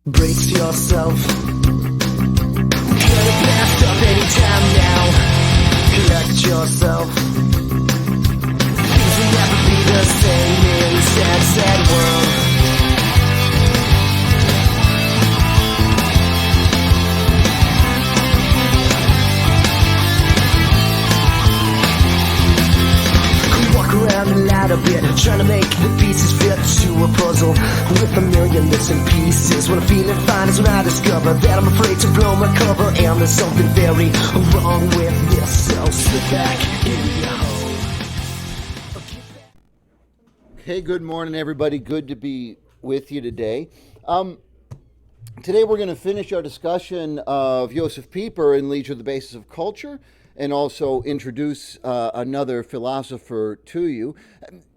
Brace yourself. Gonna blast up anytime now. Collect yourself. Things will never be the same in this sad, sad world. Walk around the light a bit, trying to make the pieces fit to a puzzle with a million missing pieces. When I'm feeling fine is when I discover that I'm afraid to blow my cover, and there's something very wrong with this. So slip back in your hole. Hey, good morning, everybody. Good to be with you today. Today we're going to finish our discussion of Josef Pieper in Leisure, the Basis of Culture, and also introduce another philosopher to you.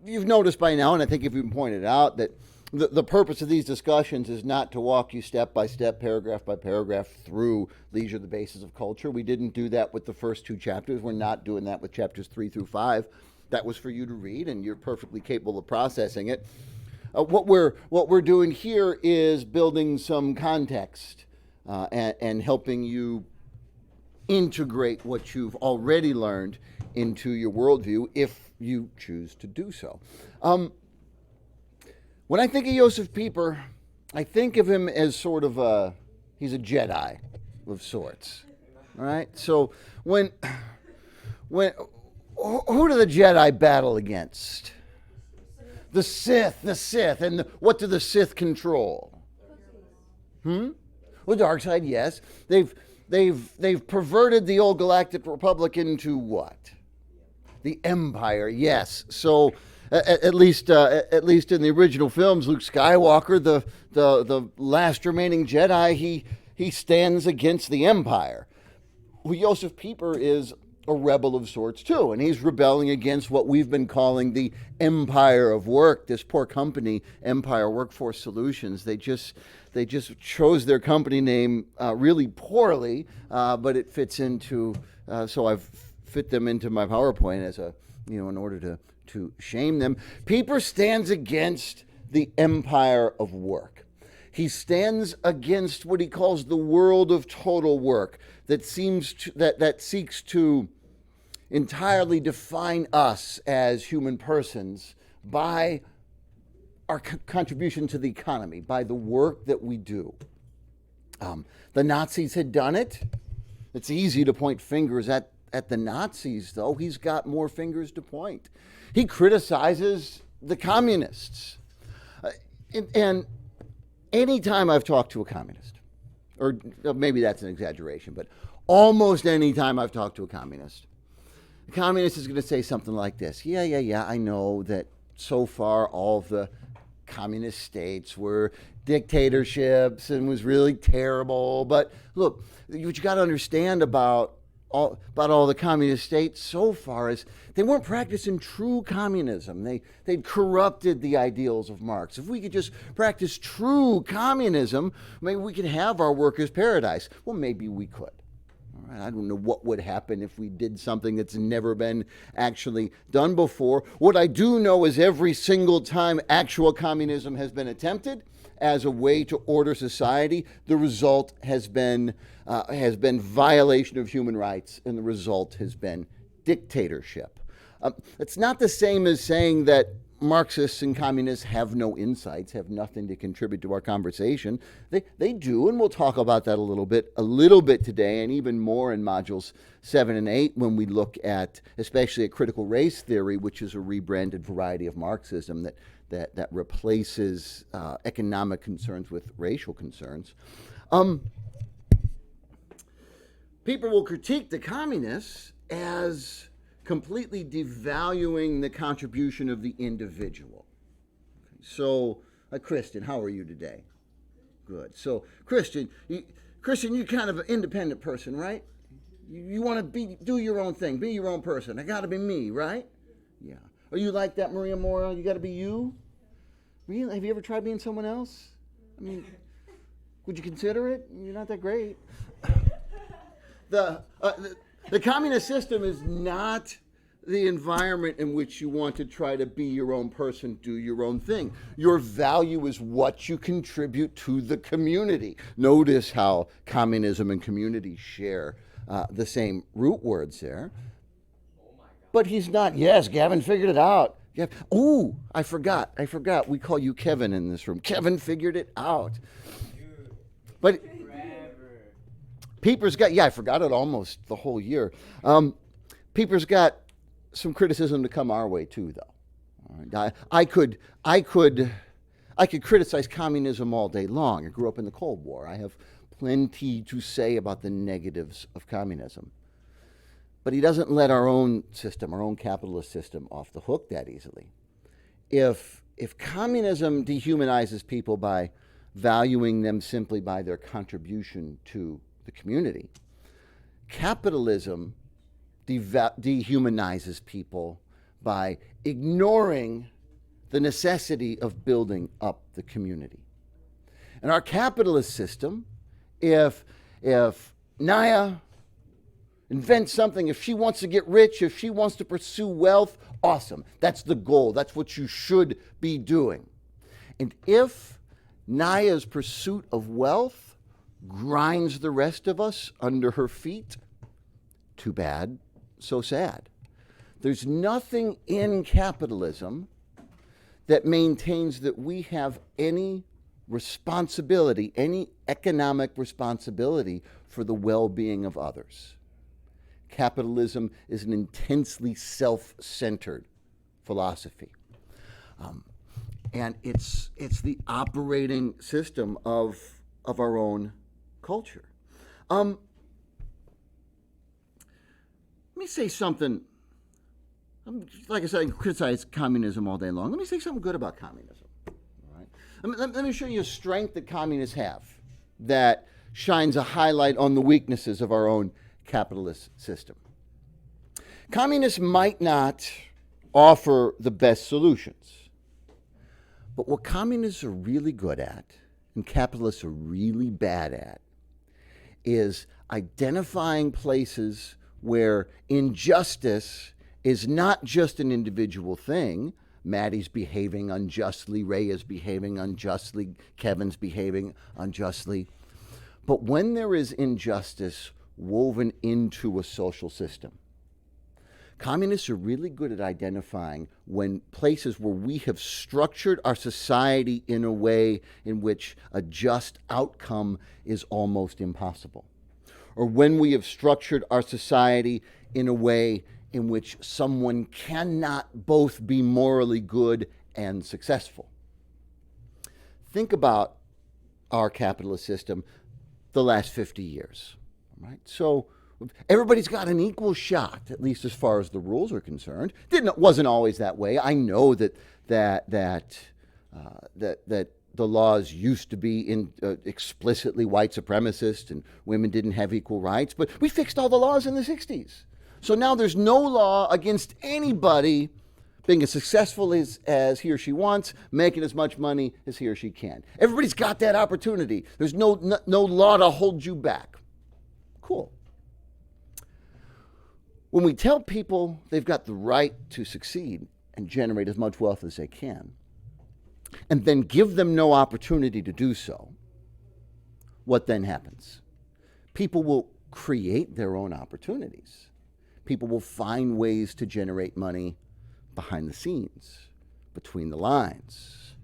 You've noticed by now, and I think if you've pointed out, that the purpose of these discussions is not to walk you step by step, paragraph by paragraph through Leisure, the Basis of Culture. We didn't do that with the first two chapters. We're not doing that with chapters 3 through 5. That was for you to read, and you're perfectly capable of processing it. What we're doing here is building some context and helping you integrate what you've already learned into your worldview if you choose to do so. When I think of Josef Pieper, I think of him as sort of he's a Jedi of sorts. All right? So when who do the Jedi battle against? The Sith. And what do the Sith control? Well, dark side, yes. They've perverted the old Galactic Republic into what? The Empire, yes. So at least in the original films, Luke Skywalker, the last remaining Jedi, he stands against the Empire. Well, Josef Pieper is a rebel of sorts too, and he's rebelling against what we've been calling the Empire of Work. This poor company, Empire Workforce Solutions, they just chose their company name really poorly, but it fits into. So I've fit them into my PowerPoint as in order to shame them. Pieper stands against the Empire of Work. He stands against what he calls the world of total work that seeks to entirely define us as human persons by our contribution to the economy, by the work that we do. The Nazis had done it. It's easy to point fingers at the Nazis, though. He's got more fingers to point. He criticizes the communists. And anytime I've talked to a communist, or maybe that's an exaggeration, but almost any time I've talked to a communist, the communist is going to say something like this. Yeah, I know that so far all of the communist states were dictatorships and was really terrible. But look, what you got to understand about all the communist states so far is they weren't practicing true communism. They'd corrupted the ideals of Marx. If we could just practice true communism, maybe we could have our workers' paradise. Well, maybe we could. All right, I don't know what would happen if we did something that's never been actually done before. What I do know is every single time actual communism has been attempted as a way to order society, the result has been violation of human rights, and the result has been dictatorship. It's not the same as saying that Marxists and communists have no insights, have nothing to contribute to our conversation. They do, and we'll talk about that a little bit today, and even more in modules 7 and 8 when we look at, especially at critical race theory, which is a rebranded variety of Marxism that replaces economic concerns with racial concerns. People will critique the communists as completely devaluing the contribution of the individual. So, Kristen, how are you today? Good. So, Kristen, you're kind of an independent person, right? You want to do your own thing, be your own person. I got to be me, right? Yeah. Are you like that, Maria Mora? You got to be you? Really? Have you ever tried being someone else? I mean, would you consider it? You're not that great. The communist system is not the environment in which you want to try to be your own person, do your own thing. Your value is what you contribute to the community. Notice how communism and community share the same root words there. But he's not. Yes, Gavin figured it out. Oh, I forgot. We call you Kevin in this room. Kevin figured it out. But Pieper's got, I forgot it almost the whole year. Pieper's got some criticism to come our way too, though. All right. I could criticize communism all day long. I grew up in the Cold War. I have plenty to say about the negatives of communism. But he doesn't let our own system, our own capitalist system, off the hook that easily. If communism dehumanizes people by valuing them simply by their contribution to the community, capitalism dehumanizes people by ignoring the necessity of building up the community. In our capitalist system, if Naya invents something, if she wants to get rich, if she wants to pursue wealth, awesome. That's the goal. That's what you should be doing. And if Naya's pursuit of wealth grinds the rest of us under her feet, too bad, so sad. There's nothing in capitalism that maintains that we have any responsibility, any economic responsibility for the well-being of others. Capitalism is an intensely self-centered philosophy. And it's the operating system of our own culture. Let me say something. Like I said, I can criticize communism all day long. Let me say something good about communism. All right? Let me show you a strength that communists have that shines a highlight on the weaknesses of our own capitalist system. Communists might not offer the best solutions, but what communists are really good at, and capitalists are really bad at, is identifying places where injustice is not just an individual thing. Maddie's behaving unjustly, Ray is behaving unjustly, Kevin's behaving unjustly. But when there is injustice woven into a social system, communists are really good at identifying when places where we have structured our society in a way in which a just outcome is almost impossible. Or when we have structured our society in a way in which someone cannot both be morally good and successful. Think about our capitalist system the last 50 years, right? So everybody's got an equal shot, at least as far as the rules are concerned. Wasn't always that way. I know that the laws used to be explicitly white supremacist and women didn't have equal rights, but we fixed all the laws in the 60s. So now there's no law against anybody being as successful as he or she wants, making as much money as he or she can. Everybody's got that opportunity. There's no law to hold you back. Cool. When we tell people they've got the right to succeed and generate as much wealth as they can, and then give them no opportunity to do so, what then happens? People will create their own opportunities. People will find ways to generate money behind the scenes, between the lines,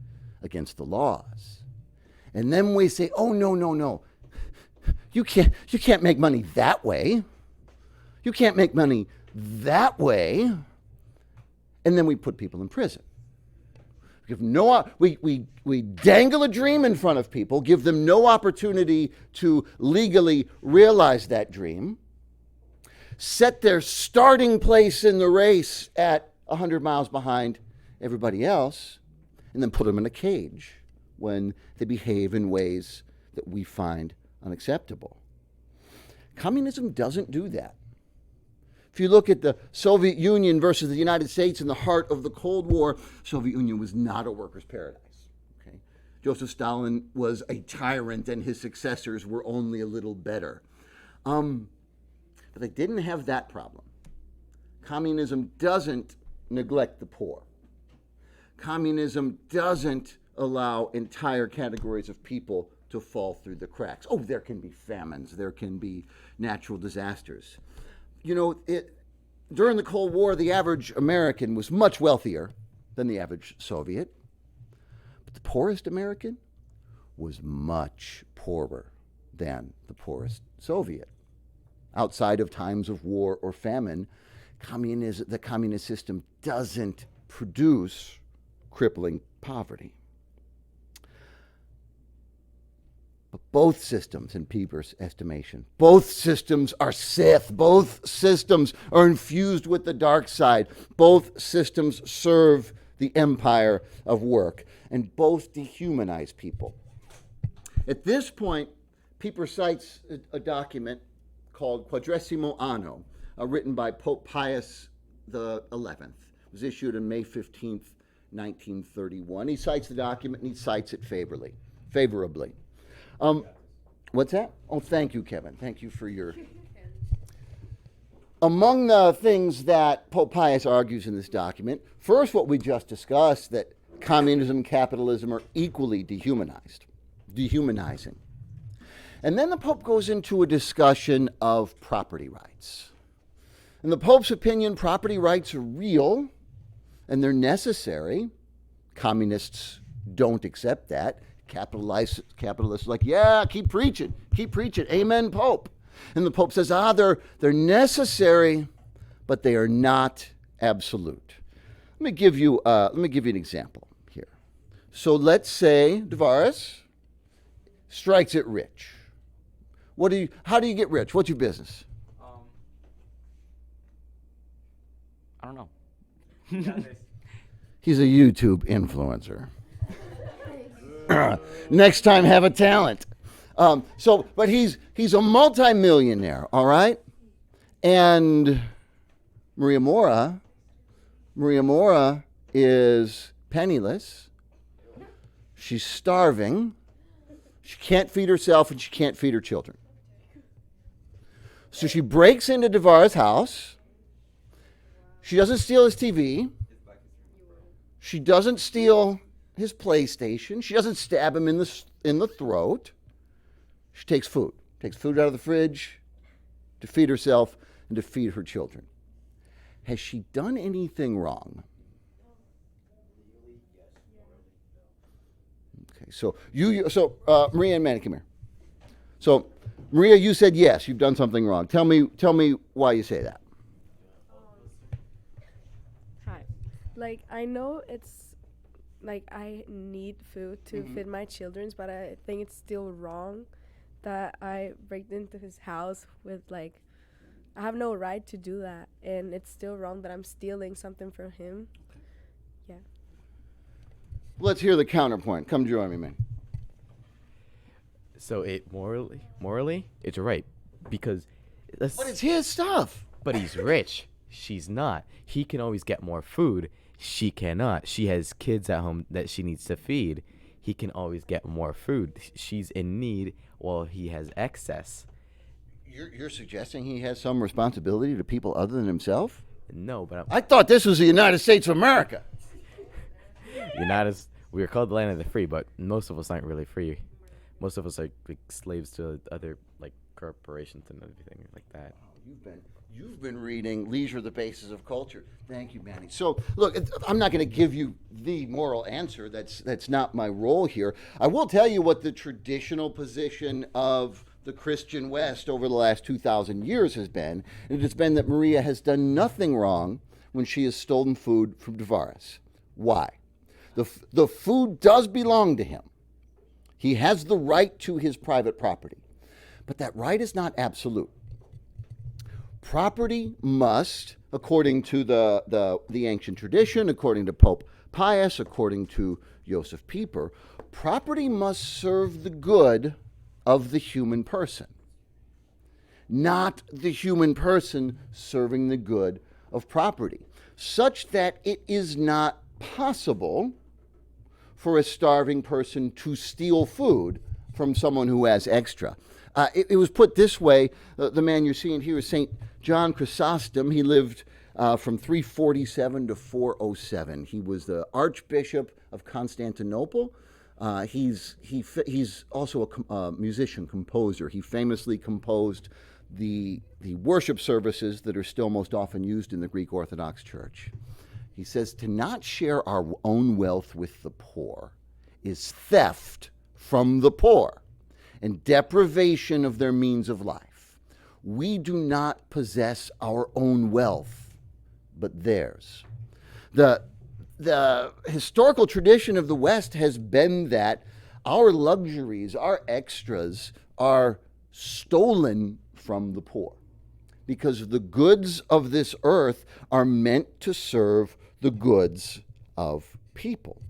against the laws. And then we say, oh, no. You can't make money that way. You can't make money that way. And then we put people in prison. We dangle a dream in front of people, give them no opportunity to legally realize that dream, set their starting place in the race at 100 miles behind everybody else, and then put them in a cage when they behave in ways that we find unacceptable. Communism doesn't do that. If you look at the Soviet Union versus the United States in the heart of the Cold War, Soviet Union was not a worker's paradise. Okay? Joseph Stalin was a tyrant and his successors were only a little better. But they didn't have that problem. Communism doesn't neglect the poor. Communism doesn't allow entire categories of people to fall through the cracks. Oh, there can be famines, there can be natural disasters. During the Cold War, the average American was much wealthier than the average Soviet, but the poorest American was much poorer than the poorest Soviet. Outside of times of war or famine, the communist system doesn't produce crippling poverty. But both systems, in Pieper's estimation, both systems are Sith. Both systems are infused with the dark side. Both systems serve the empire of work, and both dehumanize people. At this point, Pieper cites a document called Quadragesimo Anno, written by Pope Pius XI. It was issued on May 15th, 1931. He cites the document and he cites it favorably. What's that? Oh, thank you, Kevin. Thank you for your... Among the things that Pope Pius argues in this document, first what we just discussed, that communism and capitalism are equally dehumanizing. And then the Pope goes into a discussion of property rights. In the Pope's opinion, property rights are real and they're necessary. Communists don't accept that. Capitalists are like, yeah, keep preaching, amen, Pope. And the Pope says, they're necessary, but they are not absolute. Let me give you an example here. So let's say Tavares strikes it rich. How do you get rich? What's your business? I don't know. He's a YouTube influencer. Next time, have a talent. But he's a multimillionaire, all right? And Maria Mora is penniless. She's starving. She can't feed herself and she can't feed her children. So she breaks into Tavares' house. She doesn't steal his TV. She doesn't steal his PlayStation. She doesn't stab him in the throat. She takes food out of the fridge to feed herself and to feed her children. Has she done anything wrong? Okay, so Maria and Manny, come here. So Maria, you said yes, you've done something wrong. Tell me why you say that. Hi. I know it's I need food to feed my children, but I think it's still wrong that I break into his house with I have no right to do that, and it's still wrong that I'm stealing something from him. Yeah. Let's hear the counterpoint. Come join me, man. So it morally, it's right because. But it's his stuff. But he's rich. She's not. He can always get more food. She cannot. She has kids at home that she needs to feed. He can always get more food. She's in need while he has excess. You're suggesting he has some responsibility to people other than himself? No, but I thought this was the United States of America. We are called the land of the free, but most of us aren't really free. Most of us are slaves to other corporations and everything like that. You've been reading Leisure, the Basis of Culture. Thank you, Manny. So, look, I'm not going to give you the moral answer. That's not my role here. I will tell you what the traditional position of the Christian West over the last 2,000 years has been. And it has been that Maria has done nothing wrong when she has stolen food from Tavares. Why? The food does belong to him. He has the right to his private property. But that right is not absolute. Property must, according to the ancient tradition, according to Pope Pius, according to Josef Pieper, property must serve the good of the human person, not the human person serving the good of property, such that it is not possible for a starving person to steal food from someone who has extra. It was put this way. The man you're seeing here is St. John Chrysostom. He lived from 347 to 407. He was the Archbishop of Constantinople. He's also a musician, composer. He famously composed the worship services that are still most often used in the Greek Orthodox Church. He says, to not share our own wealth with the poor is theft from the poor and deprivation of their means of life. We do not possess our own wealth, but theirs. The historical tradition of the West has been that our luxuries, our extras, are stolen from the poor because the goods of this earth are meant to serve the goods of people.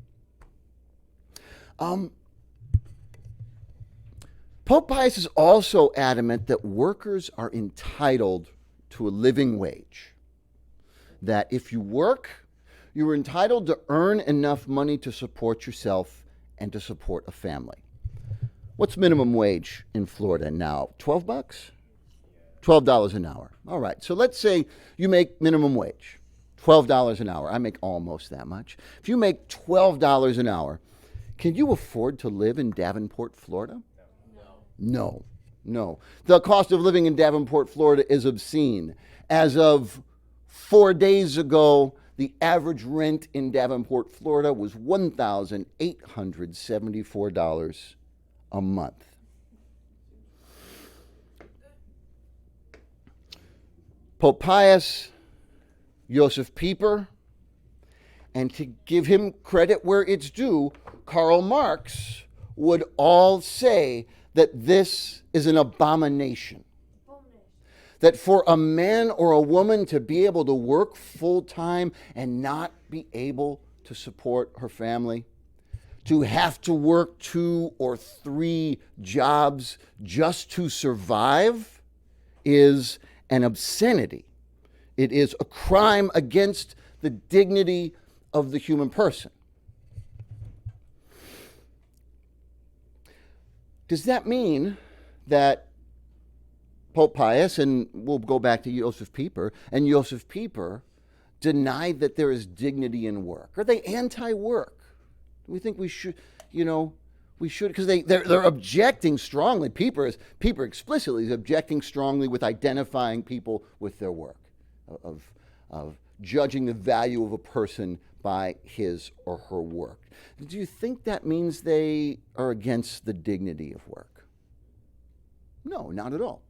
Pope Pius is also adamant that workers are entitled to a living wage. That if you work, you are entitled to earn enough money to support yourself and to support a family. What's minimum wage in Florida now? $12? $12 an hour. All right, so let's say you make minimum wage, $12 an hour. I make almost that much. If you make $12 an hour, can you afford to live in Davenport, Florida? No. The cost of living in Davenport, Florida is obscene. As of 4 days ago, the average rent in Davenport, Florida was $1,874 a month. Pope Pius, Josef Pieper, and to give him credit where it's due, Karl Marx would all say that this is an abomination. That for a man or a woman to be able to work full-time and not be able to support her family, to have to work 2 or 3 jobs just to survive, is an obscenity. It is a crime against the dignity of the human person. Does that mean that Pope Pius, and we'll go back to Josef Pieper, and Josef Pieper denied that there is dignity in work? Are they anti-work? Do we think we should, we should, because they're objecting strongly. Pieper explicitly is objecting strongly with identifying people with their work, of judging the value of a person by his or her work. Do you think that means they are against the dignity of work? No, not at all.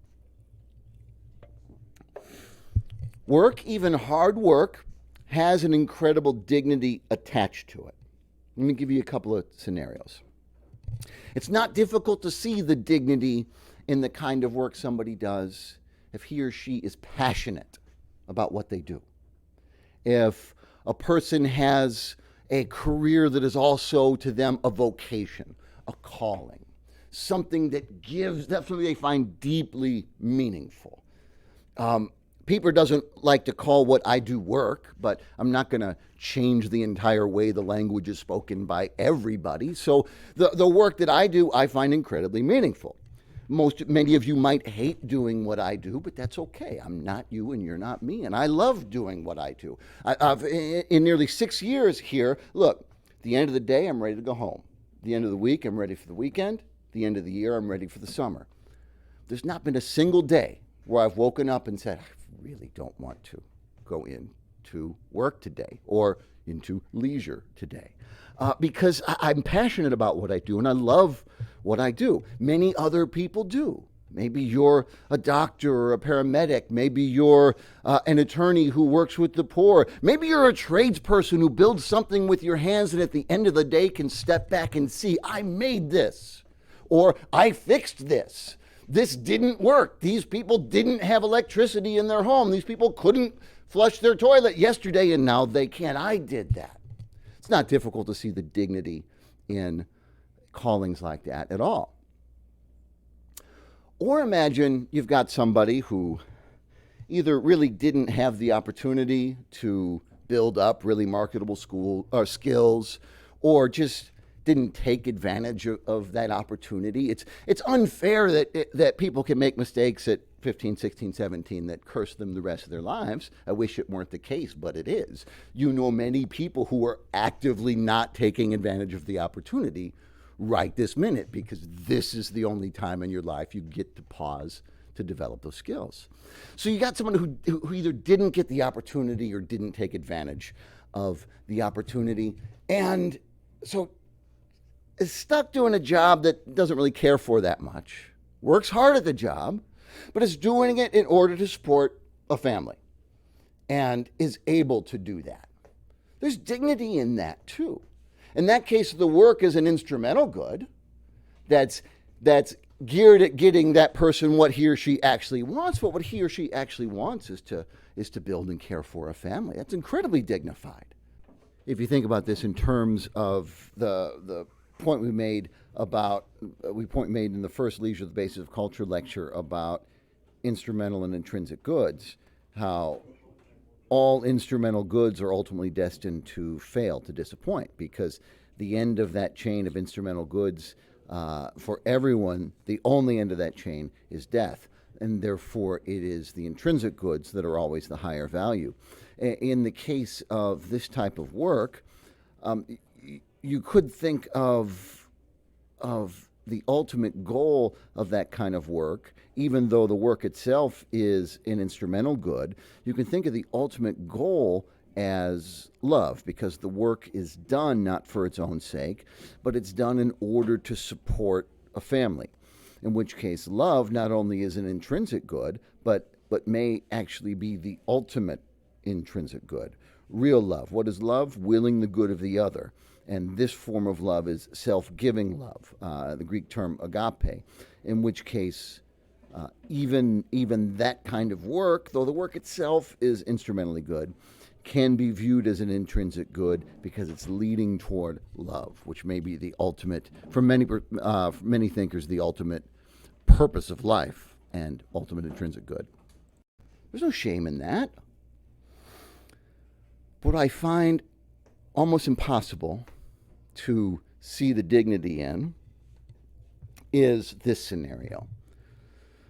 Work, even hard work, has an incredible dignity attached to it. Let me give you a couple of scenarios. It's not difficult to see the dignity in the kind of work somebody does if he or she is passionate about what they do. If a person has a career that is also to them a vocation, a calling, something that gives, that's something they find deeply meaningful. Pieper doesn't like to call what I do work, but I'm not going to change the entire way the language is spoken by everybody. So the work that I do, I find incredibly meaningful. Many of you might hate doing what I do, but that's okay. I'm not you and you're not me, and I love doing what I do. I've in nearly 6 years here, look, at the end of the day, I'm ready to go home. At the end of the week, I'm ready for the weekend. At the end of the year, I'm ready for the summer. There's not been a single day where I've woken up and said, I really don't want to go into work today or into leisure today. Because I'm passionate about what I do and I love what I do. Many other people do. Maybe you're a doctor or a paramedic. Maybe you're an attorney who works with the poor. Maybe you're a tradesperson who builds something with your hands and at the end of the day can step back and see, I made this, or I fixed this. This didn't work. These people didn't have electricity in their home. These people couldn't flush their toilet yesterday and now they can. I did that. It's not difficult to see the dignity in callings like that at all. Or imagine you've got somebody who either really didn't have the opportunity to build up really marketable skills, or just didn't take advantage of that opportunity. It's unfair that people can make mistakes at 15, 16, 17 that curse them the rest of their lives. I wish it weren't the case, but it is. You know many people who are actively not taking advantage of the opportunity right this minute, because this is the only time in your life you get to pause to develop those skills. So you got someone who either didn't get the opportunity or didn't take advantage of the opportunity, and so is stuck doing a job that doesn't really care for that much, works hard at the job, but is doing it in order to support a family and is able to do that. There's dignity in that too. In that case, the work is an instrumental good that's geared at getting that person what he or she actually wants, but what he or she actually wants is to build and care for a family. That's incredibly dignified. If you think about this in terms of the point we made in the first Leisure the Basis of Culture lecture about instrumental and intrinsic goods, how all instrumental goods are ultimately destined to fail, to disappoint, because the end of that chain of instrumental goods, for everyone, the only end of that chain is death. And therefore, it is the intrinsic goods that are always the higher value. In the case of this type of work, you could think of the ultimate goal of that kind of work, even though the work itself is an instrumental good. You can think of the ultimate goal as love, because the work is done not for its own sake, but it's done in order to support a family. In which case, love not only is an intrinsic good, but may actually be the ultimate intrinsic good. Real love. What is love? Willing the good of the other. And this form of love is self-giving love, the Greek term agape, in which case even that kind of work, though the work itself is instrumentally good, can be viewed as an intrinsic good because it's leading toward love, which may be the ultimate, for many thinkers, the ultimate purpose of life and ultimate intrinsic good. There's no shame in that. What I find almost impossible to see the dignity in is this scenario.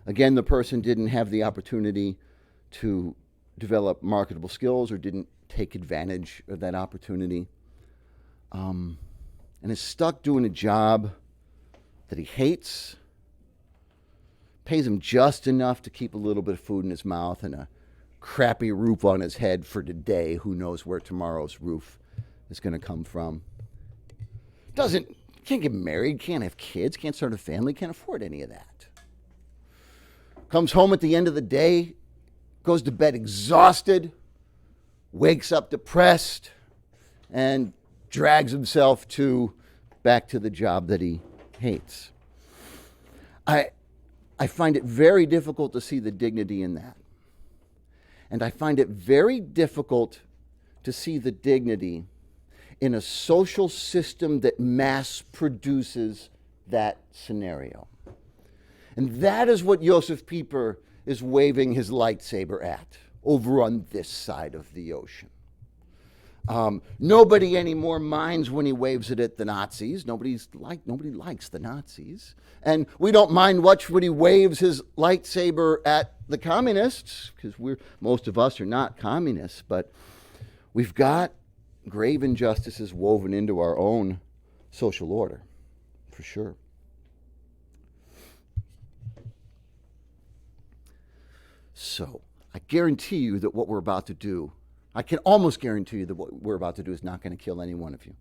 Again, the person didn't have the opportunity to develop marketable skills or didn't take advantage of that opportunity, and is stuck doing a job that he hates, pays him just enough to keep a little bit of food in his mouth and a crappy roof on his head for today. Who knows where tomorrow's roof is going to come from. Can't get married, can't have kids, can't start a family, can't afford any of that. Comes home at the end of the day, goes to bed exhausted, wakes up depressed, and drags himself back to the job that he hates. I find it very difficult to see the dignity in that. And I find it very difficult to see the dignity in a social system that mass produces that scenario. And that is what Josef Pieper is waving his lightsaber at over on this side of the ocean. Nobody anymore minds when he waves it at the Nazis. Nobody likes the Nazis. And we don't mind much when he waves his lightsaber at the communists, because most of us are not communists, but we've got grave injustices woven into our own social order, for sure. So, I guarantee you that what we're about to do, I can almost guarantee you that what we're about to do is not going to kill any one of you.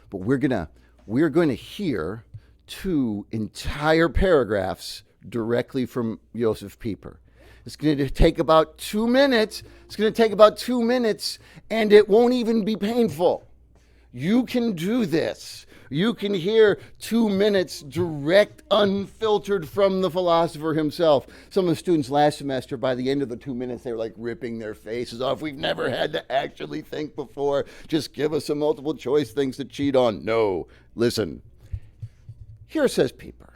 But we're going to hear 2 entire paragraphs directly from Josef Pieper. It's going to take about 2 minutes. It's going to take about 2 minutes, and it won't even be painful. You can do this. You can hear 2 minutes direct, unfiltered from the philosopher himself. Some of the students last semester, by the end of the 2 minutes, they were like ripping their faces off. We've never had to actually think before. Just give us some multiple choice things to cheat on. No. Listen. Here says Pieper.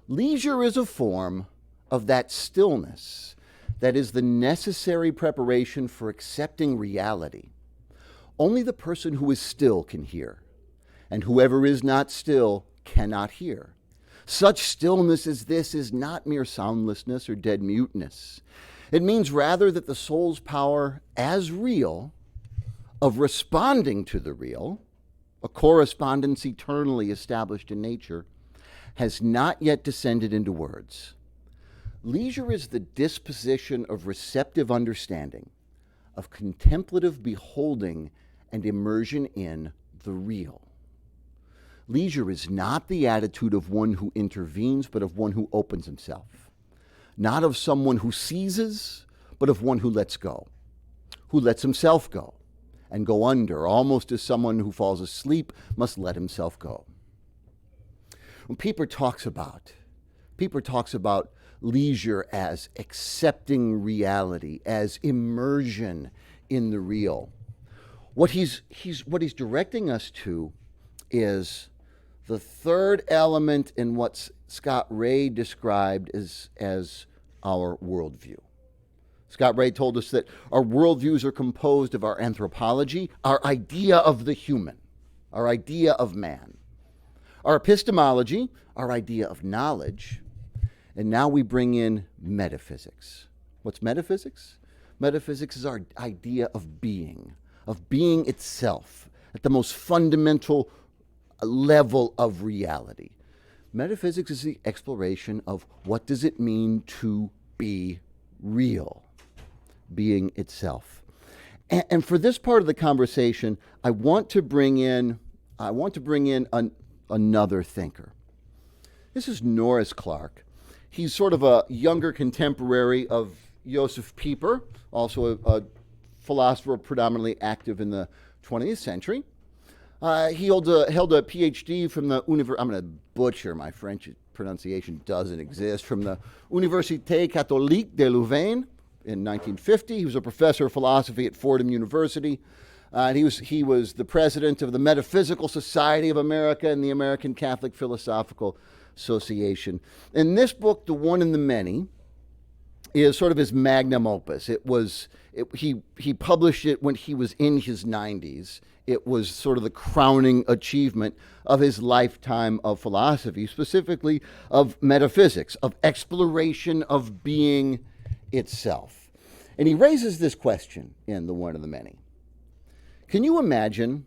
Leisure is a form of that stillness that is the necessary preparation for accepting reality. Only the person who is still can hear, and whoever is not still cannot hear. Such stillness as this is not mere soundlessness or dead muteness. It means rather that the soul's power as real of responding to the real, a correspondence eternally established in nature, has not yet descended into words. Leisure is the disposition of receptive understanding, of contemplative beholding and immersion in the real. Leisure is not the attitude of one who intervenes, but of one who opens himself. Not of someone who seizes, but of one who lets go, who lets himself go and go under, almost as someone who falls asleep must let himself go. When Pieper talks about leisure as accepting reality, as immersion in the real, what he's directing us to is the third element in what Scott Ray described as our worldview. Scott Ray told us that our worldviews are composed of our anthropology, our idea of the human, our idea of man, our epistemology, our idea of knowledge, and now we bring in metaphysics. What's metaphysics? Metaphysics is our idea of being itself, at the most fundamental level of reality. Metaphysics is the exploration of what does it mean to be real, being itself. And for this part of the conversation, I want to bring in another thinker. This is Norris Clarke. He's sort of a younger contemporary of Josef Pieper, also a philosopher predominantly active in the 20th century. He held a PhD from the I'm going to butcher my French pronunciation, doesn't exist, from the Université Catholique de Louvain in 1950. He was a professor of philosophy at Fordham University. He was the president of the Metaphysical Society of America and the American Catholic Philosophical Association. And this book, The One and the Many, is sort of his magnum opus. He published it when he was in his 90s. It was sort of the crowning achievement of his lifetime of philosophy, specifically of metaphysics, of exploration of being itself. And he raises this question in The One and the Many. Can you imagine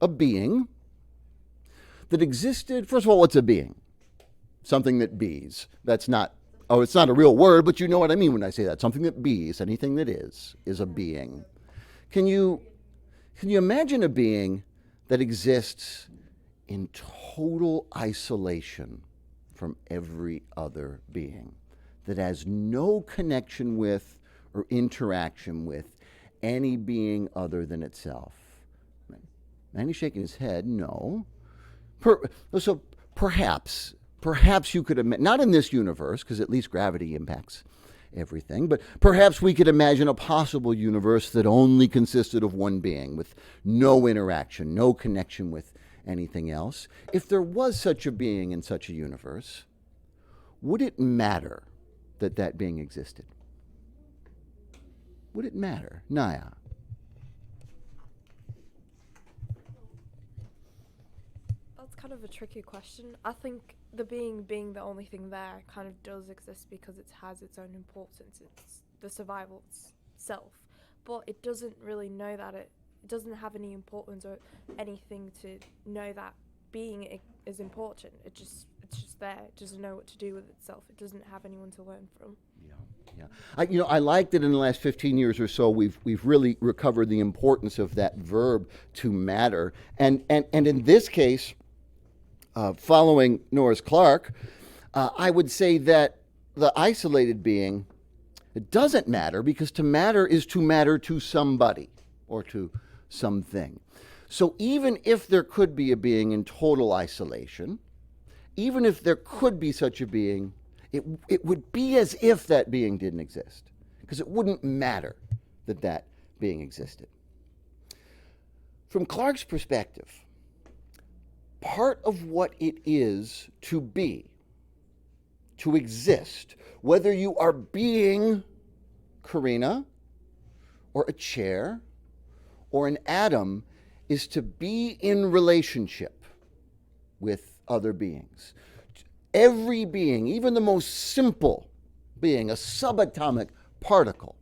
a being that existed? First of all, what's a being? Something that bees. It's not a real word, but you know what I mean when I say that. Something that bees, anything that is a being. Can you imagine a being that exists in total isolation from every other being, that has no connection with or interaction with any being other than itself? And he's shaking his head, no. So perhaps you could imagine, not in this universe, because at least gravity impacts everything, but perhaps we could imagine a possible universe that only consisted of one being, with no interaction, no connection with anything else. If there was such a being in such a universe, would it matter that that being existed? Would it matter? Naya. That's kind of a tricky question. I think the being the only thing there kind of does exist because it has its own importance. It's the survival itself. But it doesn't really know that it doesn't have any importance or anything to know that being is important. It's just there. It doesn't know what to do with itself. It doesn't have anyone to learn from. Yeah. I like that in the last 15 years or so we've really recovered the importance of that verb to matter. And in this case, following Norris Clarke, I would say that the isolated being, it doesn't matter, because to matter is to matter to somebody or to something. So even if there could be a being in total isolation, even if there could be such a being, it would be as if that being didn't exist, because it wouldn't matter that that being existed. From Clarke's perspective, part of what it is to be, to exist, whether you are being Karina or a chair or an atom, is to be in relationship with other beings. every being, even the most simple being, a subatomic particle,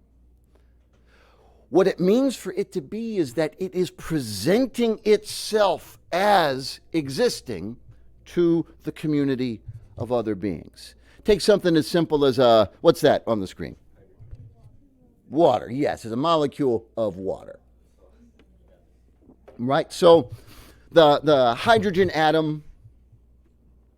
what it means for it to be is that it is presenting itself as existing to the community of other beings. Take something as simple as, what's that on the screen? Water, yes, it's a molecule of water. Right, so the hydrogen atom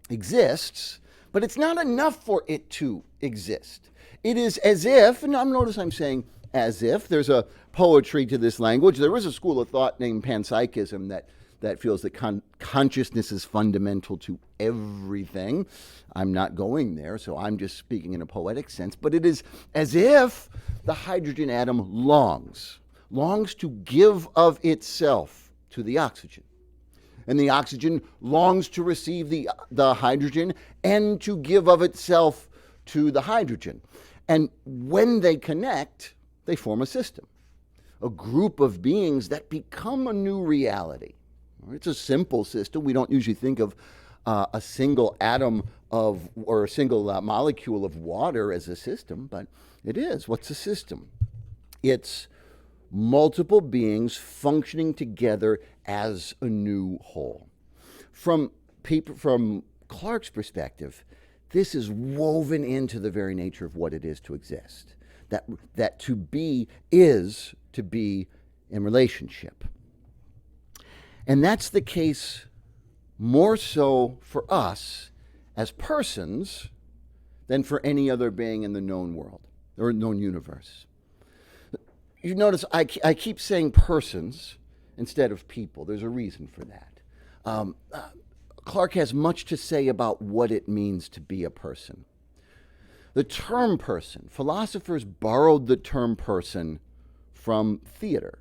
exists, but it's not enough for it to exist. It is as if, and notice I'm saying as if, there's a poetry to this language. There is a school of thought named panpsychism that feels that consciousness is fundamental to everything. I'm not going there, so I'm just speaking in a poetic sense, but it is as if the hydrogen atom longs to give of itself to the oxygen. And the oxygen longs to receive the hydrogen and to give of itself to the hydrogen. And when they connect, they form a system, a group of beings that become a new reality. It's a simple system. We don't usually think of a single atom or a single molecule of water as a system, but it is. What's a system? It's multiple beings functioning together as a new whole. From Clarke's perspective, this is woven into the very nature of what it is to exist. That to be is to be in relationship. And that's the case more so for us as persons than for any other being in the known world or known universe. You notice I keep saying persons instead of people. There's a reason for that. Clarke has much to say about what it means to be a person. The term person, philosophers borrowed the term person from theater.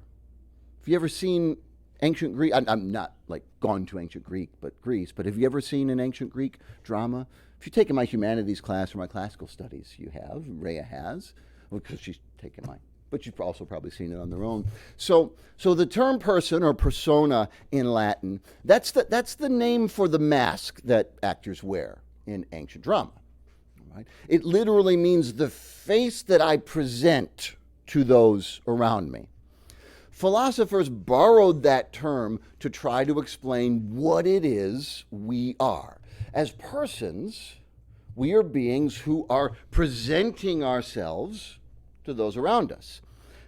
Have you ever seen ancient Greek? I'm not like gone to ancient Greece, but have you ever seen an ancient Greek drama? If you've taken my humanities class or my classical studies, you have. Rhea has, because she's taken mine. But you've also probably seen it on their own. So the term person or persona in Latin, that's the name for the mask that actors wear in ancient drama. Right? It literally means the face that I present to those around me. Philosophers borrowed that term to try to explain what it is we are. As persons, we are beings who are presenting ourselves to those around us.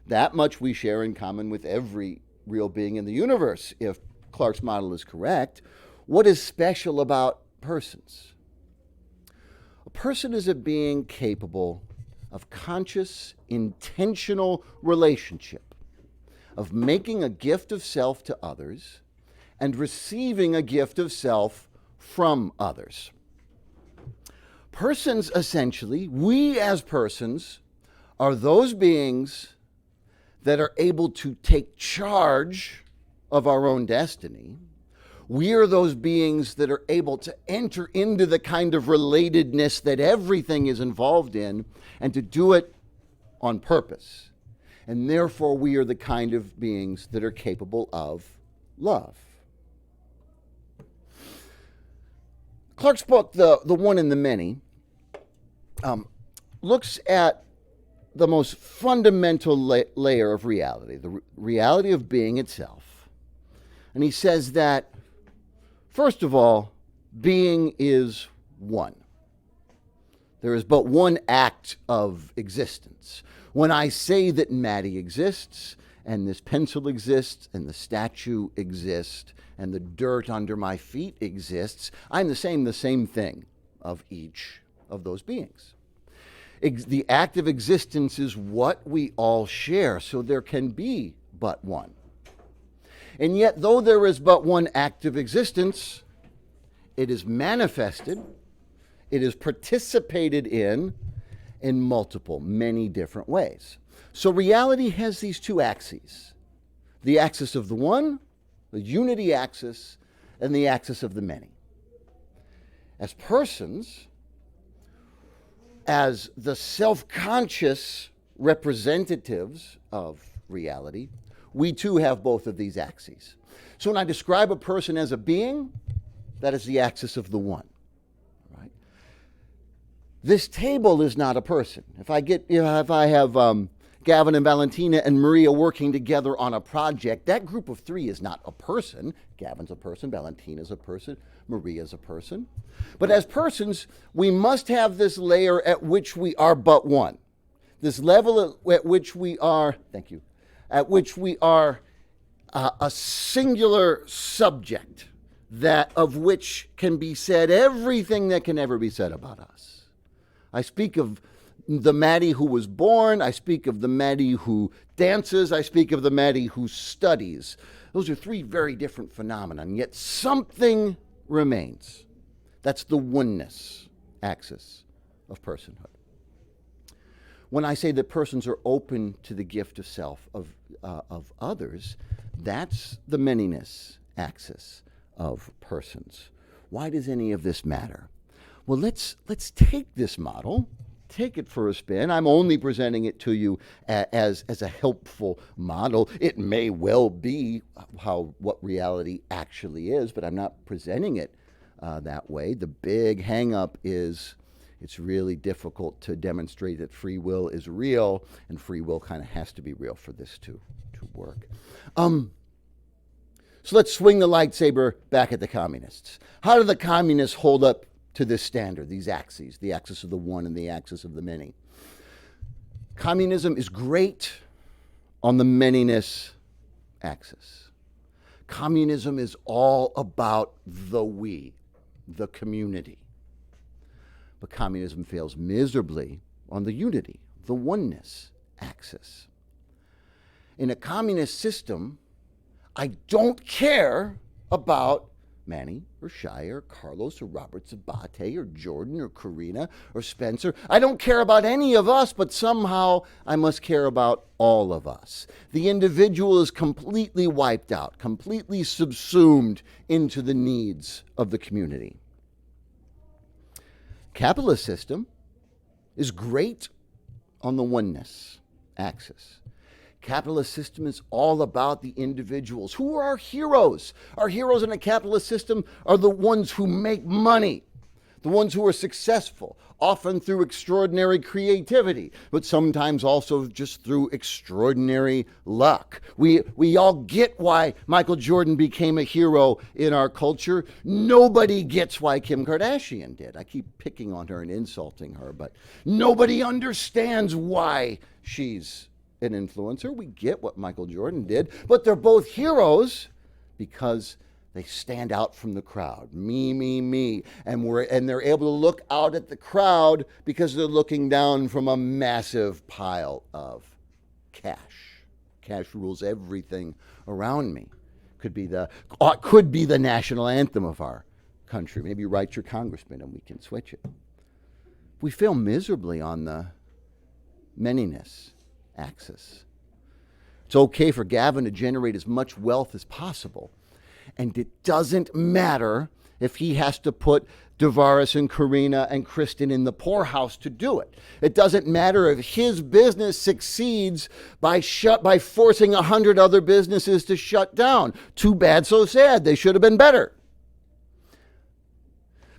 That much we share in common with every real being in the universe, if Clarke's model is correct. What is special about persons? A person is a being capable of conscious, intentional relationship, of making a gift of self to others and receiving a gift of self from others. Persons, essentially, we as persons, are those beings that are able to take charge of our own destiny. We are those beings that are able to enter into the kind of relatedness that everything is involved in and to do it on purpose. And therefore, we are the kind of beings that are capable of love. Clarke's book, The One and the Many, looks at the most fundamental layer of reality, the reality of being itself. And he says that, first of all, being is one. There is but one act of existence. When I say that Maddie exists, and this pencil exists, and the statue exists, and the dirt under my feet exists, I'm the same thing of each of those beings. The act of existence is what we all share, so there can be but one. And yet, though there is but one act of existence, it is manifested, it is participated in many different ways. So reality has these two axes: the axis of the one, the unity axis, and the axis of the many. As persons, as the self-conscious representatives of reality, we too have both of these axes. So when I describe a person as a being, that is the axis of the one. Right? This table is not a person. If I have Gavin and Valentina and Maria working together on a project, that group of three is not a person. Gavin's a person, Valentina's a person, Maria's a person. But as persons, we must have this layer at which we are but one. This level at which we are, thank you, at which we are a singular subject, that of which can be said everything that can ever be said about us. I speak of the Maddie who was born. I speak of the Maddie who dances. I speak of the Maddie who studies. Those are three very different phenomena, and yet something remains. That's the oneness axis of personhood. When I say that persons are open to the gift of self of others, that's the manyness axis of persons. Why does any of this matter? Well, let's take this model, take it for a spin. I'm only presenting it to you as a helpful model. It may well be what reality actually is, but I'm not presenting it that way. The big hang-up is it's really difficult to demonstrate that free will is real, and free will kind of has to be real for this to work. So let's swing the lightsaber back at the communists. How do the communists hold up to this standard, these axes, the axis of the one and the axis of the many? Communism is great on the manyness axis. Communism is all about the we, the community. But communism fails miserably on the unity, the oneness axis. In a communist system, I don't care about Manny or Shai or Carlos or Robert Zabate or Jordan or Karina or Spencer. I don't care about any of us, but somehow I must care about all of us. The individual is completely wiped out, completely subsumed into the needs of the community. Capitalist system is great on the oneness axis. Capitalist system is all about the individuals. Who are our heroes? Our heroes in a capitalist system are the ones who make money, the ones who are successful, often through extraordinary creativity, but sometimes also just through extraordinary luck. We all get why Michael Jordan became a hero in our culture. Nobody gets why Kim Kardashian did. I keep picking on her and insulting her, but nobody understands why she's an influencer. We get what Michael Jordan did, but they're both heroes because they stand out from the crowd. Me, me, me. And they're able to look out at the crowd because they're looking down from a massive pile of cash. Cash rules everything around me. Could be the national anthem of our country. Maybe write your congressman and we can switch it. We fail miserably on the manyness axis. It's okay for Gavin to generate as much wealth as possible. And it doesn't matter if he has to put Devaris and Karina and Kristen in the poorhouse to do it. It doesn't matter if his business succeeds by forcing 100 other businesses to shut down. Too bad, so sad. They should have been better.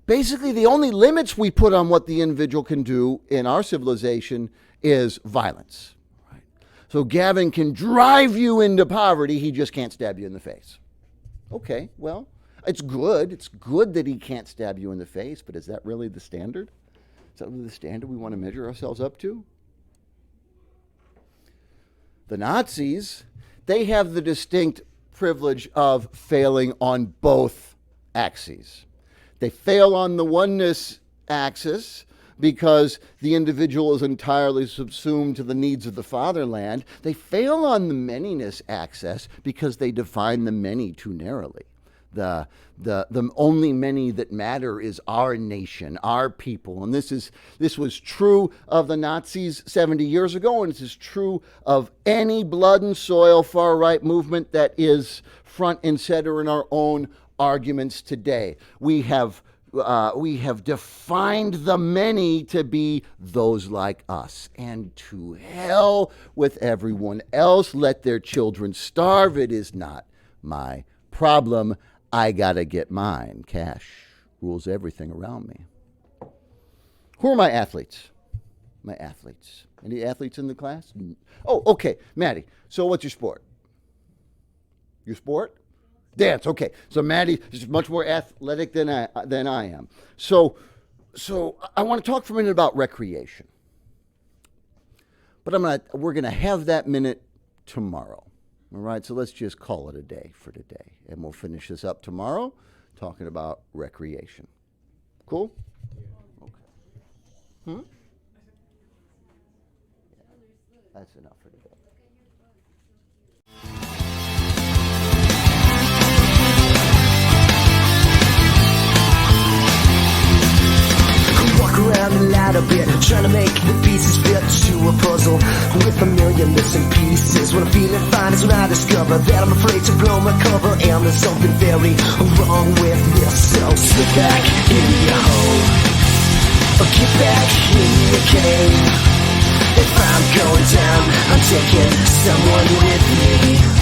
Basically, the only limits we put on what the individual can do in our civilization is violence. Right? So Gavin can drive you into poverty. He just can't stab you in the face. Okay, well, it's good. It's good that he can't stab you in the face, but is that really the standard? Is that really the standard we want to measure ourselves up to? The Nazis, they have the distinct privilege of failing on both axes. They fail on the oneness axis because the individual is entirely subsumed to the needs of the fatherland. They fail on the manyness axis because they define the many too narrowly. The only many that matter is our nation, our people. And this was true of the Nazis 70 years ago, and this is true of any blood and soil far-right movement that is front and center in our own arguments today. We have defined the many to be those like us. And to hell with everyone else. Let their children starve. It is not my problem. I gotta get mine. Cash rules everything around me. Who are my athletes? My athletes. Any athletes in the class? Oh, okay, Maddie. So what's your sport? Your sport? Dance. Okay. So Maddie is much more athletic than I am. So I want to talk for a minute about recreation. But we're gonna have that minute tomorrow. All right. So let's just call it a day for today, and we'll finish this up tomorrow, talking about recreation. Cool. Okay. That's enough for today. Walk around a lot a bit, trying to make the pieces fit to a puzzle with a million missing pieces. When I'm feeling fine is when I discover that I'm afraid to blow my cover, and there's something very wrong with this. So sit back in your hole, or get back in your cave. If I'm going down, I'm taking someone with me.